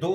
2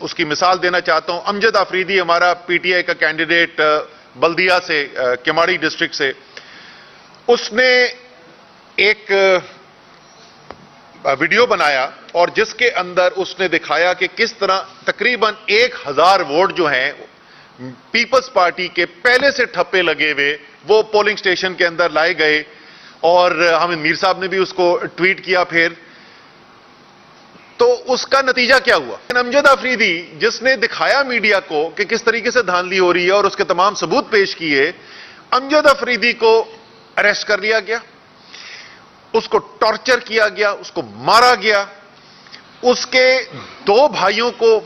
اس کی مثال دینا چاہتا ہوں. امجد آفریدی ہمارا پی ٹی آئی کا کینڈیڈیٹ بلدیہ سے, کیماڑی ڈسٹرکٹ سے, اس نے ایک ویڈیو بنایا اور جس کے اندر اس نے دکھایا کہ کس طرح تقریباً 1000 ووٹ جو ہیں پیپلز پارٹی کے پہلے سے ٹھپے لگے ہوئے وہ پولنگ سٹیشن کے اندر لائے گئے, اور حامد میر صاحب نے بھی اس کو ٹویٹ کیا. پھر تو اس کا نتیجہ کیا ہوا؟ امجد آفریدی جس نے دکھایا میڈیا کو کہ کس طریقے سے دھاندلی ہو رہی ہے اور اس کے تمام ثبوت پیش کیے, امجد آفریدی کو اریسٹ کر لیا گیا, اس کو ٹارچر کیا گیا, اس کو مارا گیا, اس کے 2 بھائیوں کو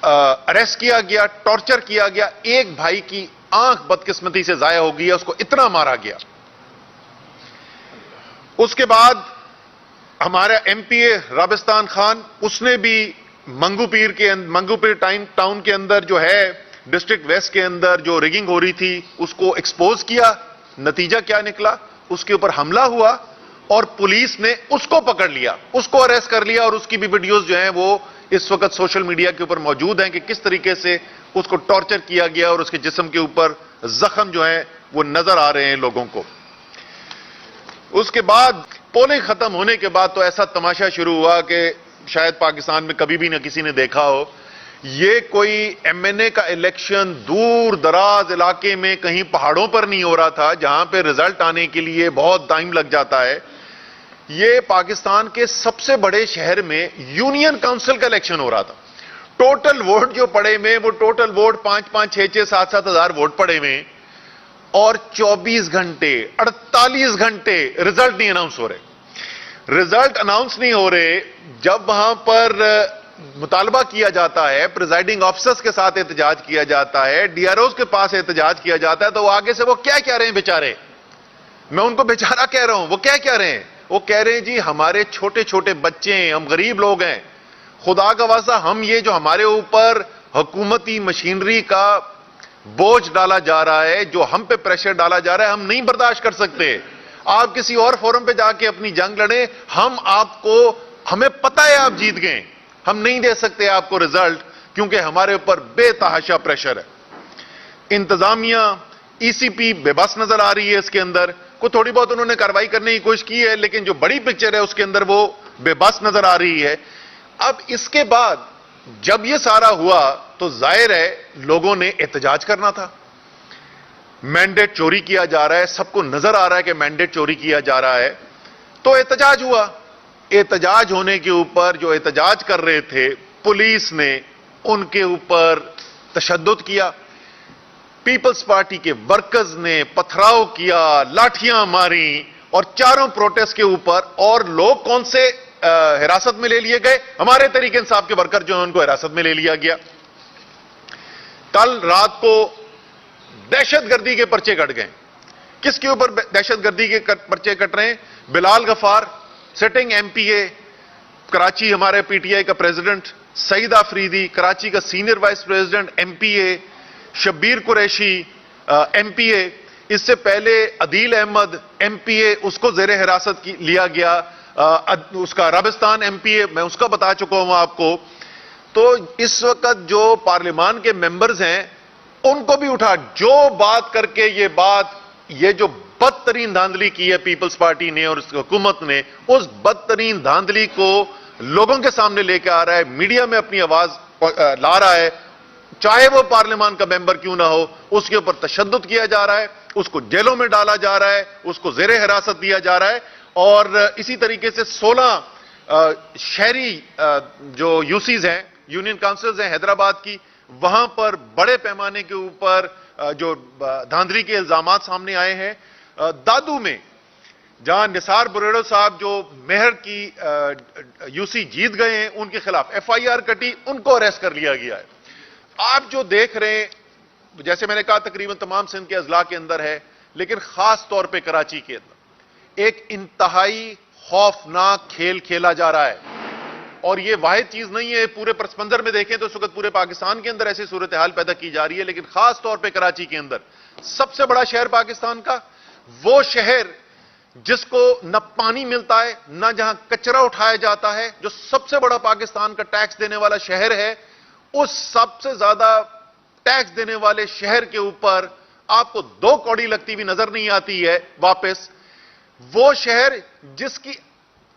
اریسٹ کیا گیا, ٹارچر کیا گیا, ایک بھائی کی آنکھ بدقسمتی سے ضائع ہو گئی, اس کو اتنا مارا گیا. اس کے بعد ہمارا ایم پی اے رابستان خان, اس نے بھی منگو پیر ٹاؤن کے اندر جو ہے ڈسٹرکٹ ویسٹ کے اندر جو ریگنگ ہو رہی تھی اس کو ایکسپوز کیا. نتیجہ کیا نکلا؟ اس کے اوپر حملہ ہوا اور پولیس نے اس کو پکڑ لیا, اس کو اریسٹ کر لیا, اور اس کی بھی ویڈیوز جو ہیں وہ اس وقت سوشل میڈیا کے اوپر موجود ہیں کہ کس طریقے سے اس کو ٹارچر کیا گیا اور اس کے جسم کے اوپر زخم جو ہیں وہ نظر آ رہے ہیں لوگوں کو. اس کے بعد پولنگ ختم ہونے کے بعد تو ایسا تماشا شروع ہوا کہ شاید پاکستان میں کبھی بھی نہ کسی نے دیکھا ہو. یہ کوئی ایم این اے کا الیکشن دور دراز علاقے میں کہیں پہاڑوں پر نہیں ہو رہا تھا جہاں پہ رزلٹ آنے کے لیے بہت ٹائم لگ جاتا ہے. یہ پاکستان کے سب سے بڑے شہر میں یونین کاؤنسل کا الیکشن ہو رہا تھا. ٹوٹل ووٹ جو پڑے ہوئے وہ ٹوٹل ووٹ 5-5, 6-6, 7-7 ہزار ووٹ پڑے ہوئے, اور 24 گھنٹے 48 گھنٹے رزلٹ نہیں اناؤنس ہو رہے. رزلٹ اناؤنس نہیں ہو رہے. جب وہاں پر مطالبہ کیا جاتا ہے, پریزائڈنگ آفیسرز کے ساتھ احتجاج کیا جاتا ہے, ڈی آر اوز کے پاس احتجاج کیا جاتا ہے, تو وہ آگے سے وہ کیا کہہ رہے ہیں بیچارے, میں ان کو بیچارہ کہہ رہا ہوں, وہ کیا کہہ رہے ہیں؟ وہ کہہ رہے ہیں جی ہمارے چھوٹے چھوٹے بچے ہیں, ہم غریب لوگ ہیں, خدا کا واسطہ ہم یہ جو ہمارے اوپر حکومتی مشینری کا بوجھ ڈالا جا رہا ہے, جو ہم پہ پریشر ڈالا جا رہا ہے, ہم نہیں برداشت کر سکتے. آپ کسی اور فورم پہ جا کے اپنی جنگ لڑیں, ہمیں پتہ ہے آپ جیت گئے, ہم نہیں دے سکتے آپ کو رزلٹ کیونکہ ہمارے اوپر بے تحاشا پریشر ہے. انتظامیہ ای سی پی بے بس نظر آ رہی ہے. اس کے اندر کوئی تھوڑی بہت انہوں نے کارروائی کرنے کی کوشش کی ہے, لیکن جو بڑی پکچر ہے اس کے اندر وہ بے بس نظر آ رہی ہے. اب اس کے بعد جب یہ سارا ہوا تو ظاہر ہے لوگوں نے احتجاج کرنا تھا. مینڈیٹ چوری کیا جا رہا ہے, سب کو نظر آ رہا ہے کہ مینڈیٹ چوری کیا جا رہا ہے, تو احتجاج ہوا. احتجاج ہونے کے اوپر جو احتجاج کر رہے تھے پولیس نے ان کے اوپر تشدد کیا. پیپلز پارٹی کے ورکرز نے پتھراؤ کیا, لاٹھیاں ماری, اور چاروں پروٹیسٹ کے اوپر, اور لوگ کون سے حراست میں لے لیے گئے؟ ہمارے تحریک انصاف کے ورکر جو ہیں ان کو حراست میں لے لیا گیا. کل رات کو دہشت گردی کے پرچے کٹ گئے. کس کے اوپر دہشت گردی کے پرچے کٹ رہے ہیں؟ بلال غفار سٹنگ ایم پی اے کراچی, ہمارے پی ٹی آئی کا پریزیڈنٹ, سعید آفریدی کراچی کا senior vice president M P A, Shabbir Qureshi M P A, اس سے پہلے عدیل احمد ایم پی اے, اس کو زیر حراست لیا گیا. اس کا رابستان ایم پی اے میں اس کا بتا چکا ہوں آپ کو. تو اس وقت جو پارلیمان کے ممبرز ہیں ان کو بھی اٹھا, جو بات کر کے یہ جو بدترین دھاندلی کی ہے پیپلز پارٹی نے اور اس حکومت نے, اس بدترین دھاندلی کو لوگوں کے سامنے لے کے آ رہا ہے, میڈیا میں اپنی آواز لا رہا ہے, چاہے وہ پارلیمان کا ممبر کیوں نہ ہو. اس کے اوپر تشدد کیا جا رہا ہے, اس کو جیلوں میں ڈالا جا رہا ہے, اس کو زیر حراست دیا جا رہا ہے. اور اسی طریقے سے 16 شہری جو یو سیز ہیں, یونین کاؤنسلز ہیں حیدرآباد کی, وہاں پر بڑے پیمانے کے اوپر جو دھاندلی کے الزامات سامنے آئے ہیں. دادو میں جہاں نثار بریڑو صاحب جو مہر کی یو سی جیت گئے ہیں ان کے خلاف ایف آئی آر کٹی, ان کو اریسٹ کر لیا گیا ہے. آپ جو دیکھ رہے ہیں, جیسے میں نے کہا تقریباً تمام سندھ کے اضلاع کے اندر ہے, لیکن خاص طور پہ کراچی کے اندر ایک انتہائی خوفناک کھیل کھیلا جا رہا ہے. اور یہ واحد چیز نہیں ہے, پورے پس منظر میں دیکھیں تو اس وقت پورے پاکستان کے اندر ایسی صورتحال پیدا کی جا رہی ہے, لیکن خاص طور پہ کراچی کے اندر, سب سے بڑا شہر پاکستان کا, وہ شہر جس کو نہ پانی ملتا ہے نہ جہاں کچرا اٹھایا جاتا ہے, جو سب سے بڑا پاکستان کا ٹیکس دینے والا شہر ہے, اس سب سے زیادہ ٹیکس دینے والے شہر کے اوپر آپ کو 2 کوڑی لگتی بھی نظر نہیں آتی ہے واپس. وہ شہر جس کی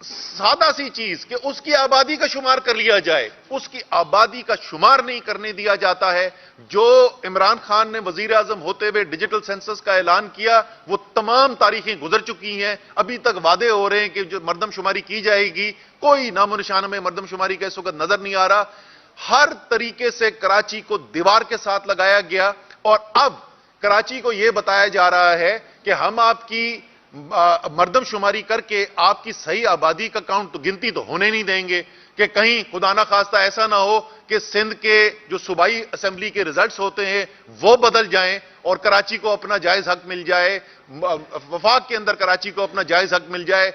سادہ سی چیز کہ اس کی آبادی کا شمار کر لیا جائے, اس کی آبادی کا شمار نہیں کرنے دیا جاتا ہے. جو عمران خان نے وزیر اعظم ہوتے ہوئے ڈیجیٹل سینسس کا اعلان کیا, وہ تمام تاریخیں گزر چکی ہیں. ابھی تک وعدے ہو رہے ہیں کہ جو مردم شماری کی جائے گی, کوئی نام و نشان میں مردم شماری کا اس وقت نظر نہیں آ رہا. ہر طریقے سے کراچی کو دیوار کے ساتھ لگایا گیا, اور اب کراچی کو یہ بتایا جا رہا ہے کہ ہم آپ کی مردم شماری کر کے آپ کی صحیح آبادی کا کاؤنٹ گنتی تو ہونے نہیں دیں گے, کہ کہیں خدا نہ خواستہ ایسا نہ ہو کہ سندھ کے جو صوبائی اسمبلی کے ریزلٹس ہوتے ہیں وہ بدل جائیں اور کراچی کو اپنا جائز حق مل جائے, وفاق کے اندر کراچی کو اپنا جائز حق مل جائے,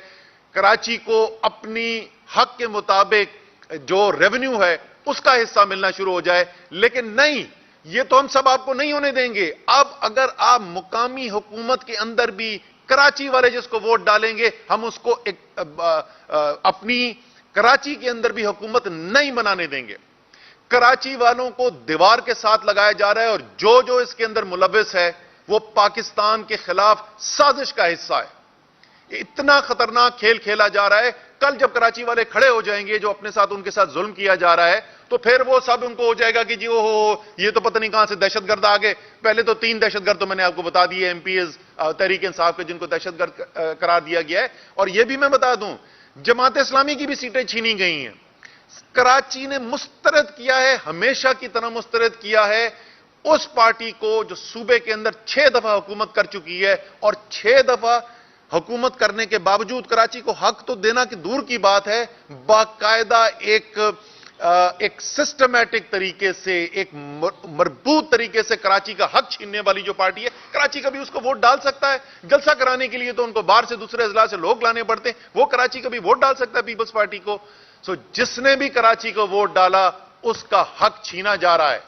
کراچی کو اپنی حق کے مطابق جو ریونیو ہے اس کا حصہ ملنا شروع ہو جائے. لیکن نہیں, یہ تو ہم سب آپ کو نہیں ہونے دیں گے. اب اگر آپ مقامی حکومت کے اندر بھی کراچی والے جس کو ووٹ ڈالیں گے, ہم اس کو اپنی کراچی کے اندر بھی حکومت نہیں بنانے دیں گے. کراچی والوں کو دیوار کے ساتھ لگایا جا رہا ہے, اور جو اس کے اندر ملوث ہے وہ پاکستان کے خلاف سازش کا حصہ ہے. اتنا خطرناک کھیل کھیلا جا رہا ہے. کل جب کراچی والے کھڑے ہو جائیں گے جو اپنے ساتھ ان کے ساتھ ظلم کیا جا رہا ہے, تو پھر وہ سب ان کو ہو جائے گا کہ جی یہ تو پتہ نہیں کہاں سے دہشت گرد آ گئے. پہلے تو 3 دہشت گرد تو میں نے آپ کو بتا دیے M P as Tehreek Insaf کے, جن کو دہشت گرد قرار دیا گیا ہے. اور یہ بھی میں بتا دوں, جماعت اسلامی کی بھی سیٹیں چھینی گئی ہیں. کراچی نے مسترد کیا ہے, ہمیشہ کی طرح مسترد کیا ہے اس پارٹی کو جو صوبے کے اندر 6 دفعہ حکومت کر چکی ہے, اور 6 دفعہ حکومت کرنے کے باوجود کراچی کو حق تو دینا کہ دور کی بات ہے, باقاعدہ ایک سسٹمیٹک طریقے سے, ایک مربوط طریقے سے کراچی کا حق چھیننے والی جو پارٹی ہے. کراچی کا بھی اس کو ووٹ ڈال سکتا ہے. جلسہ کرانے کے لیے تو ان کو باہر سے دوسرے اضلاع سے لوگ لانے پڑتے ہیں, وہ کراچی کا بھی ووٹ ڈال سکتا ہے پیپلز پارٹی کو. جس نے بھی کراچی کو ووٹ ڈالا اس کا حق چھینا جا رہا ہے.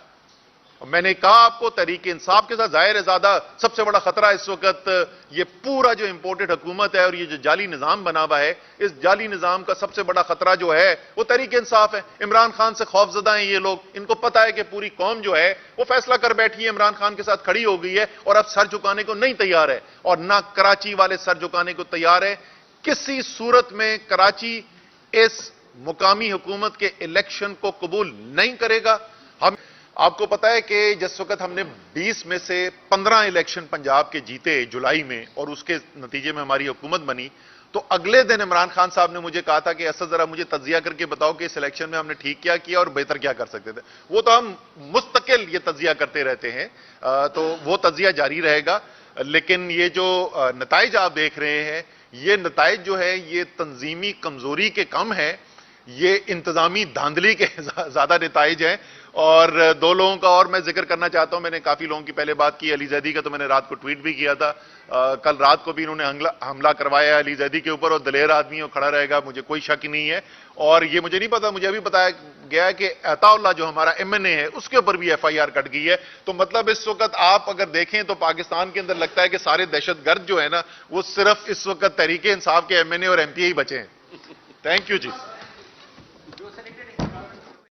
میں نے کہا آپ کو, تحریک انصاف کے ساتھ ظاہر ہے زیادہ سب سے بڑا خطرہ اس وقت یہ پورا جو امپورٹڈ حکومت ہے اور یہ جو جعلی نظام بنا ہوا ہے, اس جعلی نظام کا سب سے بڑا خطرہ جو ہے وہ تحریک انصاف ہے. عمران خان سے خوف زدہ ہیں یہ لوگ. ان کو پتا ہے کہ پوری قوم جو ہے وہ فیصلہ کر بیٹھی ہے, عمران خان کے ساتھ کھڑی ہو گئی ہے, اور اب سر جھکانے کو نہیں تیار ہے, اور نہ کراچی والے سر جھکانے کو تیار ہے. کسی صورت میں کراچی اس مقامی حکومت کے الیکشن کو قبول نہیں کرے گا. ہم آپ کو پتا ہے کہ جس وقت ہم نے 20 میں سے 15 الیکشن پنجاب کے جیتے جولائی میں, اور اس کے نتیجے میں ہماری حکومت بنی, تو اگلے دن عمران خان صاحب نے مجھے کہا تھا کہ اسد ذرا مجھے تجزیہ کر کے بتاؤ کہ اس الیکشن میں ہم نے ٹھیک کیا کیا اور بہتر کیا کر سکتے تھے. وہ تو ہم مستقل یہ تجزیہ کرتے رہتے ہیں, تو وہ تجزیہ جاری رہے گا. لیکن یہ جو نتائج آپ دیکھ رہے ہیں, یہ نتائج جو ہے یہ تنظیمی کمزوری کے کم ہے, یہ انتظامی دھاندلی کے زیادہ نتائج ہیں. اور 2 لوگوں کا اور میں ذکر کرنا چاہتا ہوں. میں نے کافی لوگوں کی پہلے بات کی, علی زیدی کا تو میں نے رات کو ٹویٹ بھی کیا تھا. کل رات کو بھی انہوں نے حملہ کروایا علی زیدی کے اوپر, اور دلیر آدمی کھڑا رہے گا, مجھے کوئی شک نہیں ہے. اور یہ مجھے نہیں پتا, مجھے ابھی بتایا گیا ہے کہ عطا اللہ جو ہمارا MNA ہے اس کے اوپر بھی FIR کٹ گئی ہے. تو مطلب اس وقت آپ اگر دیکھیں تو پاکستان کے اندر لگتا ہے کہ سارے دہشت گرد جو ہے نا وہ صرف اس وقت تحریک انصاف کے MNA اور MPA ہی بچے ہیں. Thank you G.